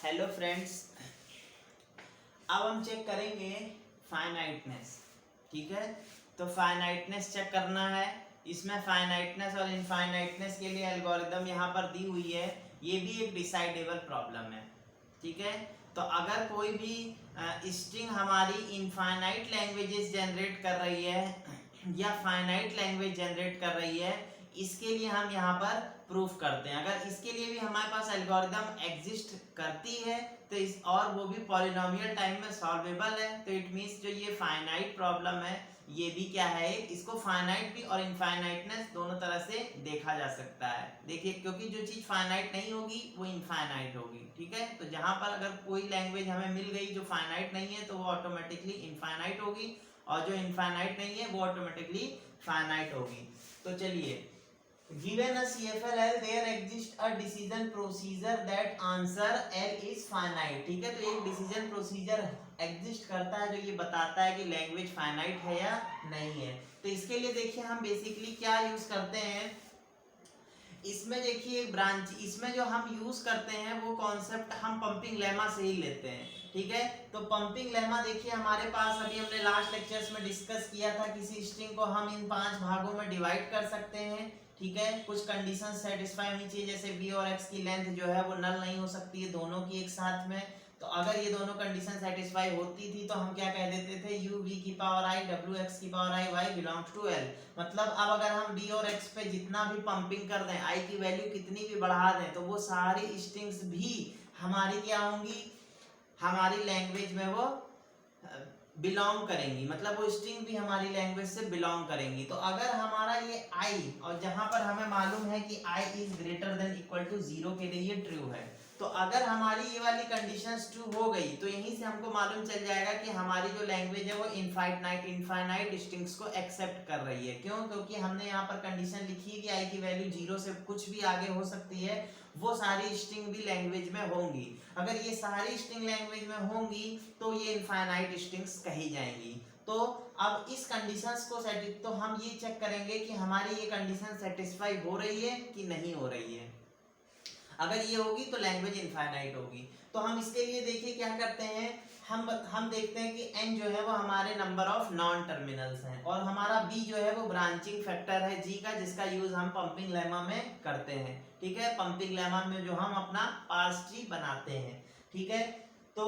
Hello friends, अब हम check करेंगे फाइनाइटनेस। ठीक है, तो फाइनाइटनेस चेक करना है। इसमें फाइनाइटनेस और इनफाइनाइटनेस के लिए एल्गोरिदम यहाँ पर दी हुई है। ये भी एक डिसाइडेबल प्रॉब्लम है। ठीक है, तो अगर कोई भी स्ट्रिंग हमारी इनफाइनाइट लैंग्वेजेस जनरेट कर रही है या फाइनाइट लैंग्वेज जनरेट कर रही है, इसके लिए हम यहाँ पर प्रूफ करते हैं। अगर इसके लिए भी हमारे पास एल्गोरिदम एग्जिस्ट करती है तो इस और वो भी पॉलिनोमियल टाइम में सॉल्वेबल है, तो इट मीन्स जो ये फाइनाइट प्रॉब्लम है ये भी क्या है, इसको फाइनाइट भी और इनफाइनाइटनेस दोनों तरह से देखा जा सकता है। देखिए, क्योंकि जो चीज फाइनाइट नहीं होगी वो इनफाइनाइट होगी। ठीक है, तो जहां पर अगर कोई लैंग्वेज हमें मिल गई जो फाइनाइट नहीं है तो वो ऑटोमेटिकली इनफाइनाइट होगी, और जो इनफाइनाइट नहीं है वो ऑटोमेटिकली फाइनाइट होगी। तो चलिए, given a CFL, there exists a decision procedure that answer L is finite। ठीक है, तो एक डिसीजन प्रोसीजर एग्जिस्ट करता है जो ये बताता है कि लैंग्वेज फाइनाइट है या नहीं है। तो इसके लिए देखिए हम बेसिकली क्या यूज करते हैं। इसमें देखिए एक ब्रांच, इसमें जो हम यूज करते हैं वो कॉन्सेप्ट हम पंपिंग लेमा से ही लेते हैं। ठीक है, तो पंपिंग लेमा देखिए हमारे पास अभी हमने लास्ट लेक्चर्स में डिस्कस किया था। किसी स्ट्रिंग को हम इन 5 भागों में डिवाइड कर सकते हैं। ठीक है, कुछ कंडीशन सेटिस्फाई होनी चाहिए, जैसे b और x की लेंथ जो है वो नल नहीं हो सकती है दोनों की एक साथ में। तो अगर ये दोनों कंडीशन सेटिस्फाई होती थी तो हम क्या कह देते थे, u v की पावर i w x की power i y belongs to l। मतलब अब अगर हम b और x पे जितना भी पंपिंग कर दें, i की वैल्यू कितनी भी बढ़ा दें, तो वो सारी स्ट्रिंग्स भी हमारी क्या होंगी, हमारी लैंग्वेज में वो बिलोंग करेंगी। मतलब वो स्ट्रिंग भी हमारी लैंग्वेज से बिलोंग करेंगी। तो अगर हमारा ये i, और जहां पर हमें मालूम है कि i is greater than equal to 0 के लिए ये ट्रू है, तो अगर हमारी ये वाली कंडीशंस ट्रू हो गई तो यहीं से हमको मालूम चल जाएगा कि हमारी जो लैंग्वेज है वो इनफाइनाइट स्ट्रिंग्स को एक्सेप्ट कर रही है। क्यों? क्योंकि हमने यहाँ पर कंडीशन लिखी है कि i की वैल्यू 0 से कुछ भी आगे हो सकती है, वो सारी स्ट्रिंग भी लैंग्वेज में होंगी। अगर ये सारी स्ट्रिंग लैंग्वेज में होंगी तो ये इनफाइनाइट स्ट्रिंग्स कही जाएंगी। तो अब इस कंडीशंस को तो हम ये चेक करेंगे कि हमारी ये कंडीशन सेटिस्फाई हो रही है कि नहीं हो रही है। अगर ये होगी तो लैंग्वेज इनफाइनाइट होगी। तो हम इसके लिए देखिए क्या करते हैं, हम देखते हैं कि n जो है वो हमारे नंबर ऑफ नॉन टर्मिनल्स हैं, और हमारा b जो है वो ब्रांचिंग फैक्टर है g का, जिसका यूज हम पंपिंग लेमा में करते हैं। ठीक है, पंपिंग लेमा में जो हम अपना पार्स ट्री बनाते हैं। ठीक है, तो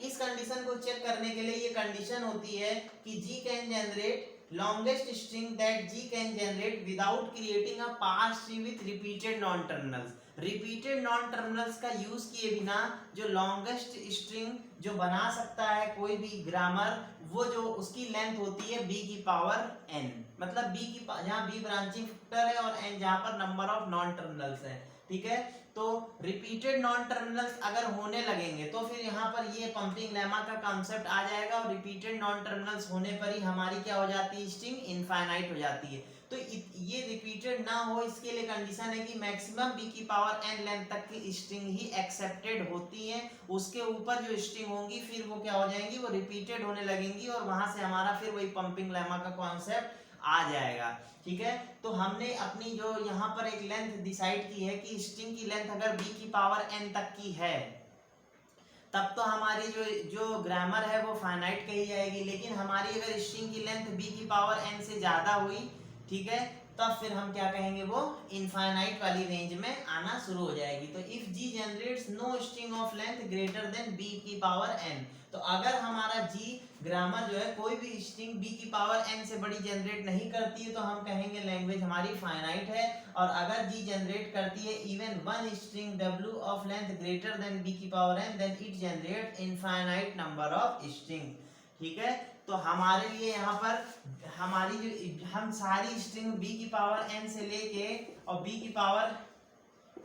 इस कंडीशन को चेक करने के लिए ये कंडीशन होती है कि g can generate longest string that g can generate without creating a parse tree with repeated non terminals। Repeated non terminals का यूज किए बिना जो लॉन्गेस्ट स्ट्रिंग जो बना सकता है कोई भी ग्रामर, वो जो उसकी लेंथ होती है b की पावर n। मतलब b की जहाँ b ब्रांचिंग फैक्टर है और n जहाँ पर नंबर ऑफ नॉन टर्मिनल्स है। ठीक है, तो रिपीटेड नॉन टर्मिनल्स अगर होने लगेंगे तो फिर यहाँ पर ये पंपिंग लेमा का कॉन्सेप्ट आ जाएगा, और रिपीटेड नॉन टर्मिनल्स होने पर ही हमारी क्या हो जाती है, स्ट्रिंग इनफाइनाइट हो जाती है। तो ये रिपीटेड ना हो, इसके लिए कंडीशन है कि मैक्सिमम b की पावर n लेंथ तक की स्ट्रिंग ही एक्सेप्टेड होती है। उसके ऊपर जो स्ट्रिंग होंगी फिर वो क्या हो जाएंगी, वो रिपीटेड होने लगेंगी, और वहां से हमारा फिर वही पंपिंग लेमा का कॉन्सेप्ट आ जाएगा। ठीक है, तो हमने अपनी जो यहाँ पर एक लेंथ डिसाइड की है कि स्ट्रिंग की लेंथ अगर b की पावर n तक की है तब तो हमारी जो ग्रामर है वो फाइनाइट कही जाएगी। लेकिन हमारी अगर स्ट्रिंग की लेंथ b की पावर n से ज्यादा हुई, ठीक है, तब फिर हम क्या कहेंगे, वो इनफाइनाइट वाली रेंज में आना शुरू हो जाएगी। तो if g generates no string of length greater than b की पावर n, तो अगर हमारा g ग्रामर जो है कोई भी स्ट्रिंग b की पावर n से बड़ी जनरेट नहीं करती है तो हम कहेंगे लैंग्वेज हमारी फाइनाइट है। और अगर g जनरेट करती है even one string w of length greater than b की power n, then it generate infinite number of string. ठीक है, तो हमारे लिए यहाँ पर हमारी जो हम सारी स्ट्रिंग b की पावर n से लेके और b की पावर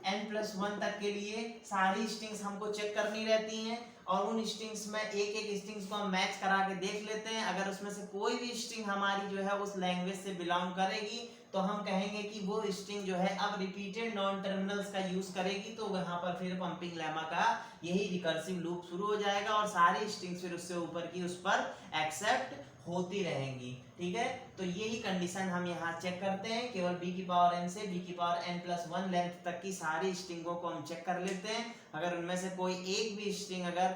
n+1 तक के लिए सारी स्ट्रिंग्स हमको चेक करनी रहती हैं, और उन स्ट्रिंग्स में एक एक स्ट्रिंग्स को हम मैच करा के देख लेते हैं। अगर उसमें से कोई भी स्ट्रिंग हमारी जो है उस लैंग्वेज से बिलोंग करेगी तो हम कहेंगे कि वो स्ट्रिंग जो है अब रिपीटेड नॉन टर्मिनल्स का यूज करेगी, तो वहां पर फिर पंपिंग लेमा का यही रिकर्सिव लूप शुरू हो जाएगा और सारी स्ट्रिंग्स फिर उससे ऊपर की उस पर एक्सेप्ट होती रहेंगी। ठीक है, तो यही कंडीशन हम यहाँ चेक करते हैं। केवल b की पावर n से b की पावर n+1 लेंथ तक की सारी स्ट्रिंगों को हम चेक कर लेते हैं। अगर उनमें से कोई एक भी स्ट्रिंग अगर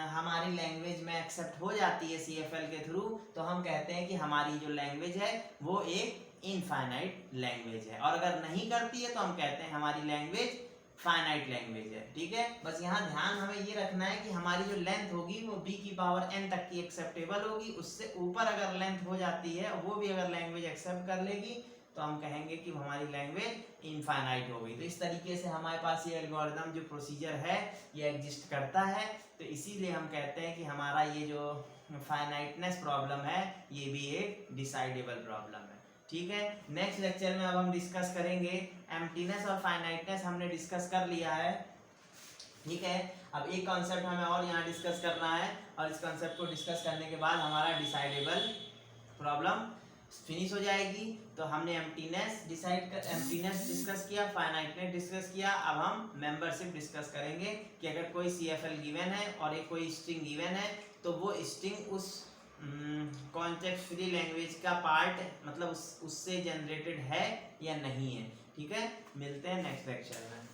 हमारी लैंग्वेज में एक्सेप्ट हो जाती है CFL के थ्रू, तो हम कहते हैं कि हमारी जो लैंग्वेज है वो एक इनफाइनाइट लैंग्वेज है। और अगर नहीं करती है तो हम कहते हैं हमारी लैंग्वेज फाइनाइट लैंग्वेज है। ठीक है, बस यहाँ ध्यान हमें ये रखना है कि हमारी जो लेंथ होगी वो b की पावर n तक की एक्सेप्टेबल होगी। उससे ऊपर अगर लेंथ हो जाती है, वो भी अगर लैंग्वेज एक्सेप्ट कर लेगी, तो हम कहेंगे कि हमारी लैंग्वेज इनफाइनाइट हो गई। तो इस तरीके से हमारे पास ये एल्गोरिथम जो प्रोसीजर है ये एग्जिस्ट करता है। तो इसीलिए हम कहते हैं कि हमारा ये जो फाइनाइटनेस प्रॉब्लम है ये भी एक डिसाइडेबल प्रॉब्लम है। ठीक है, नेक्स्ट लेक्चर में अब हम डिस्कस करेंगे एम्प्टीनेस और फाइनाइटनेस। हमने डिस्कस कर लिया है। ठीक है, अब एक कॉन्सेप्ट हमें और यहाँ डिस्कस करना है, और इस कॉन्सेप्ट को डिस्कस करने के बाद हमारा डिसाइडेबल प्रॉब्लम फिनिश हो जाएगी। तो हमने एम्प्टीनेस डिस्कस किया, फाइनाइटनेस डिस्कस किया। अब हम मेंबरशिप डिस्कस करेंगे कि अगर कोई CFL गिवन है और एक कोई स्ट्रिंग गिवन है, तो वो स्ट्रिंग उस कॉन्टेक्स्ट फ्री लैंग्वेज का पार्ट मतलब उससे जनरेटेड है या नहीं है। ठीक है, मिलते हैं नेक्स्ट लेक्चर में।